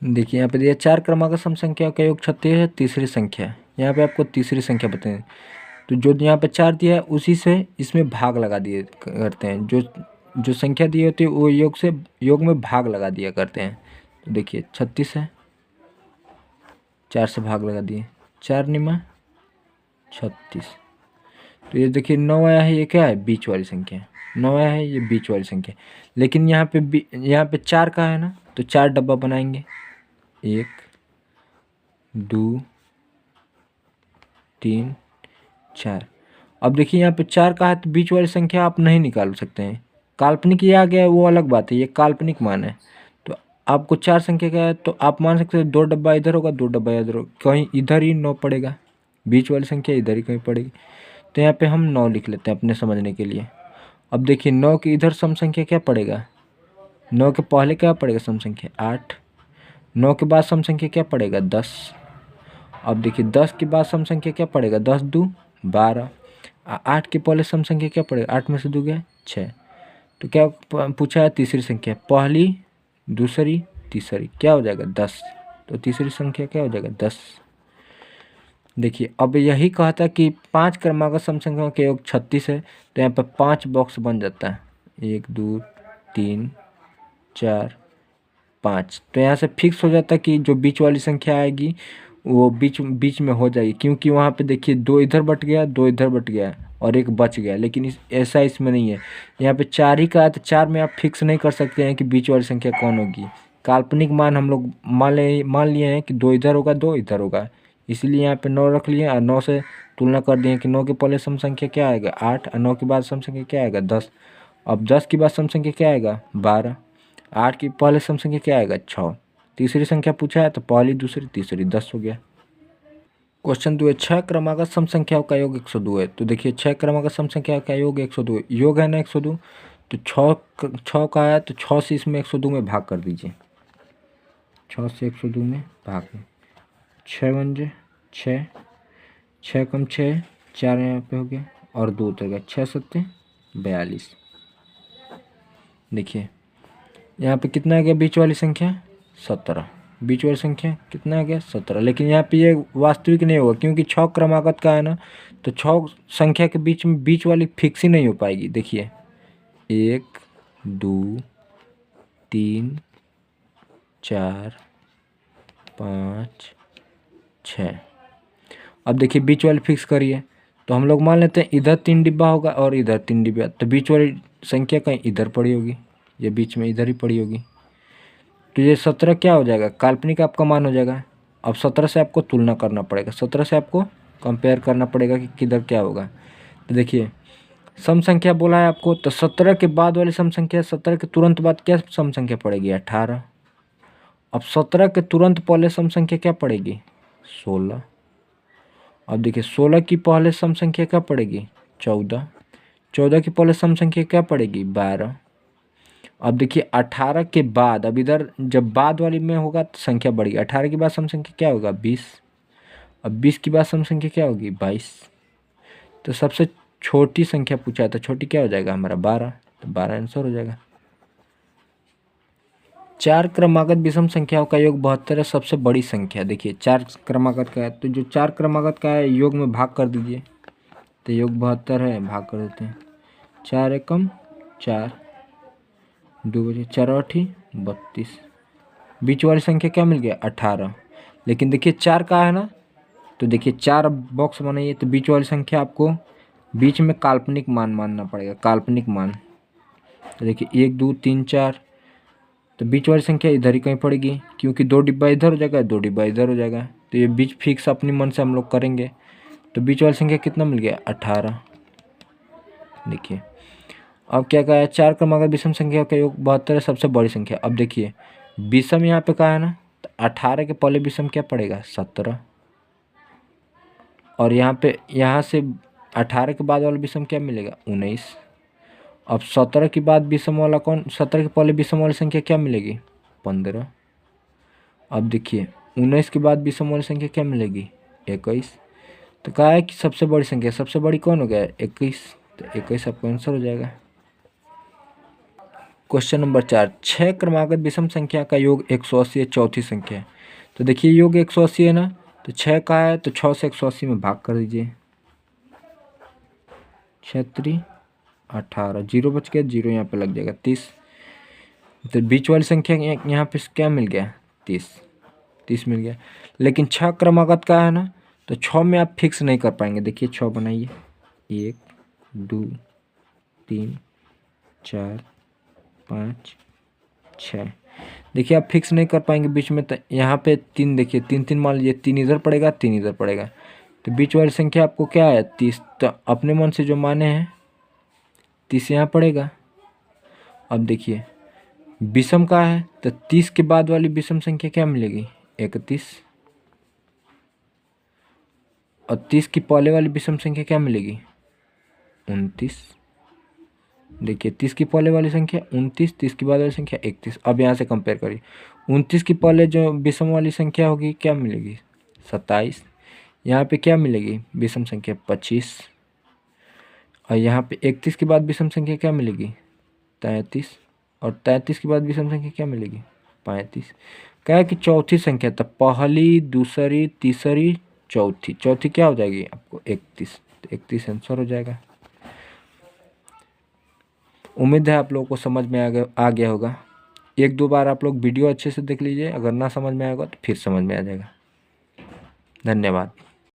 देखिए यहाँ पे दिया 4 क्रमांक सम संख्या का योग 36 है, तीसरी संख्या है। यहाँ पे आपको तीसरी संख्या बताएं, तो जो यहाँ पे 4 दिया है उसी से इसमें भाग लगा दिए करते हैं। जो जो संख्या दी होती है वो योग में भाग लगा दिया करते हैं। तो देखिए 36 है, 4 से भाग लगा दिए, 4 निमा 36। तो ये देखिए 9 आया है, ये क्या है, बीच वाली संख्या। 9 आया है, ये बीच वाली संख्या। लेकिन यहाँ पे 4 का है ना, तो 4 डब्बा बनाएंगे, 1 2 3 4। अब देखिए यहाँ पे 4 का है तो बीच वाली संख्या आप नहीं निकाल सकते हैं। काल्पनिक ये आ गया है वो अलग बात है, ये काल्पनिक मान है। तो आपको 4 संख्या का है तो आप मान सकते हैं 2 डब्बा इधर होगा, 2 डब्बा इधर होगा, कहीं इधर ही 9 पड़ेगा, बीच वाली संख्या इधर ही कहीं पड़ेगी। तो यहाँ पे हम 9 लिख लेते हैं अपने समझने के लिए। अब देखिए 9 के इधर सम संख्या क्या पड़ेगा, 9 के पहले क्या पड़ेगा सम संख्या 8, 9 के बाद सम संख्या क्या पड़ेगा 10। अब देखिए 10 के बाद सम संख्या क्या पड़ेगा, 10 2 12। 8 के पहले सम संख्या क्या पड़ेगा, 8 में से 2 गया 6। तो क्या पूछा है, तीसरी संख्या, पहली दूसरी तीसरी क्या हो जाएगा 10। तो तीसरी संख्या क्या हो जाएगा 10। देखिए अब यही कहता है कि 5 क्रमांक सम संख्याओं के योग 36 है, तो यहाँ पर 5 बॉक्स बन जाता है, 1 2 3 4 5। तो यहाँ से फिक्स हो जाता है कि जो बीच वाली संख्या आएगी वो बीच बीच में हो जाएगी, क्योंकि वहाँ पे देखिए 2 इधर बट गया, 2 इधर बट गया और 1 बच गया। लेकिन ऐसा इसमें नहीं है, यहाँ पे 4 ही का है, तो 4 में आप फिक्स नहीं कर सकते हैं कि बीच वाली संख्या कौन होगी। काल्पनिक मान हम लोग मान लिए हैं कि 2 इधर होगा 2 इधर होगा, इसीलिए यहाँ पे 9 रख लिए और 9 से तुलना कर दिए कि 9 के पहले सम संख्या क्या आएगा 8 और 9 के बाद सम संख्या क्या आएगा 10। अब 10 के बाद सम संख्या क्या आएगा 12, 8 के पहले सम संख्या क्या आएगा 6। तीसरी संख्या पूछा है तो पहली दूसरी तीसरी 10 हो गया। क्वेश्चन 2 है 6 क्रमांक सम संख्याओं का योग 102 है। तो देखिए 6 क्रमांक सम संख्या का योग 102 योग है ना 102, तो 6 का है तो 6 से इसमें 102 में भाग कर दीजिए, 6 से 102 में भाग में 6 बन जाए 6, 6 कम 6 4 यहाँ पे हो गया और 2 उतर गया, 6 7 42। देखिए यहाँ पे कितना आ गया बीच वाली संख्या 17, बीच वाली संख्या कितना आ गया 17। लेकिन यहाँ पे ये वास्तविक नहीं होगा क्योंकि 6 क्रमागत का है ना, तो 6 संख्या के बीच में बीच वाली फिक्स ही नहीं हो पाएगी। देखिए 1 2 3 4 5 6। अब देखिए बीच वाली फिक्स करिए, तो हम लोग मान लेते हैं इधर 3 डिब्बा होगा और इधर 3 डिब्बा, तो बीच वाली संख्या कहीं इधर पड़ी होगी, ये बीच में इधर ही पड़ी होगी। तो ये 17 क्या हो जाएगा, काल्पनिक आपका मान हो जाएगा। अब 17 से आपको तुलना करना पड़ेगा, 17 से आपको कंपेयर करना पड़ेगा कि किधर क्या होगा। तो देखिए सम संख्या बोला है आपको, तो 17 के बाद वाली सम संख्या, 17 के तुरंत बाद क्या सम संख्या पड़ेगी 18। अब 17 के तुरंत पहले सम संख्या क्या पड़ेगी 16। अब देखिए 16 की पहले सम संख्या क्या पड़ेगी 14, 14 की पहले सम संख्या क्या पड़ेगी 12। अब देखिए 18 के बाद, अब इधर जब बाद वाली में होगा तो संख्या बढ़ेगी, 18 के बाद सम संख्या क्या होगा 20, अब 20 के बाद सम संख्या क्या होगी 22। तो सबसे छोटी संख्या पूछा है तो छोटी क्या हो जाएगा हमारा 12, तो 12 आंसर हो जाएगा। 4 क्रमागत विषम संख्याओं का योग 72 है, सबसे बड़ी संख्या। देखिए 4 क्रमागत का है तो जो 4 क्रमागत का है योग में भाग कर दीजिए, तो योग 72 है, भाग कर देते हैं, 4 एकम 4, 2 बजे 4 8 32। बीच वाली संख्या क्या मिल गया 18। लेकिन देखिए 4 का है ना, तो देखिए 4 बॉक्स बनाइए, तो बीच वाली संख्या आपको बीच में काल्पनिक मान मानना पड़ेगा, काल्पनिक मान। तो देखिए 1 2 3 4, तो बीच वाली संख्या इधर ही कहीं पड़ेगी क्योंकि 2 डिब्बा इधर हो जाएगा 2 डिब्बा इधर हो जाएगा, तो ये बीच फिक्स अपने मन से हम लोग करेंगे। तो बीच वाली संख्या कितना मिल गया 18। देखिए अब क्या कहा है, 4 क्रमांक विषम संख्या का योग 72 है, सबसे बड़ी संख्या। अब देखिए विषम यहाँ पे कहा है ना, तो 18 के पहले विषम क्या पड़ेगा 17, और यहाँ से 18 के बाद वाला विषम क्या मिलेगा 19। अब 17 के बाद विषम वाला कौन, 17 के पहले विषम वाली संख्या क्या मिलेगी 15। अब देखिए 19 के बाद विषम वाली संख्या क्या मिलेगी 21। तो कहा है कि सबसे बड़ी संख्या, सबसे बड़ी कौन हो गया 21, तो 21 आपका आंसर हो जाएगा। क्वेश्चन नंबर 4, 6 क्रमागत विषम संख्या का योग 180 चौथी संख्या है। तो देखिए योग 180 है ना, तो 6 का है तो 6 से 180 में भाग कर दीजिए, 6 18, जीरो बच गया, जीरो यहाँ पे लग जाएगा 30। तो बीच वाली संख्या यहाँ पे क्या मिल गया, 30 मिल गया। लेकिन 6 क्रमागत का है ना, तो 6 में आप फिक्स नहीं कर पाएंगे। देखिए 6 बनाइए, 1 2 3 4 5 6। देखिए आप फिक्स नहीं कर पाएंगे बीच में, तो यहाँ पे 3, देखिए 3 मान लीजिए, 3 इधर पड़ेगा, 3 इधर पड़ेगा, तो बीच वाली संख्या आपको क्या है, 30। तो अपने मन से जो माने हैं 30 यहाँ पड़ेगा। अब देखिए विषम का है, तो 30 के बाद वाली विषम संख्या क्या मिलेगी, 31। और 30 की पहले वाली विषम संख्या क्या मिलेगी, 29। देखिए 30 की पहले वाली संख्या 29, 30 की बाद वाली संख्या 31। अब यहाँ से कंपेयर करिए, 29 की पहले जो विषम वाली संख्या होगी क्या मिलेगी, 27। यहाँ पे क्या मिलेगी विषम संख्या, 25। और यहाँ पे 31 के बाद विषम संख्या क्या मिलेगी, 33। और 33 के बाद विषम संख्या क्या मिलेगी, 35। क्या है कि चौथी संख्या, तब पहली, दूसरी, तीसरी, चौथी, चौथी क्या हो जाएगी आपको, 31। तो 31 आंसर हो जाएगा। उम्मीद है आप लोगों को समझ में आ गया होगा। एक दो बार आप लोग वीडियो अच्छे से देख लीजिए, अगर ना समझ में आएगा तो फिर समझ में आ जाएगा। धन्यवाद।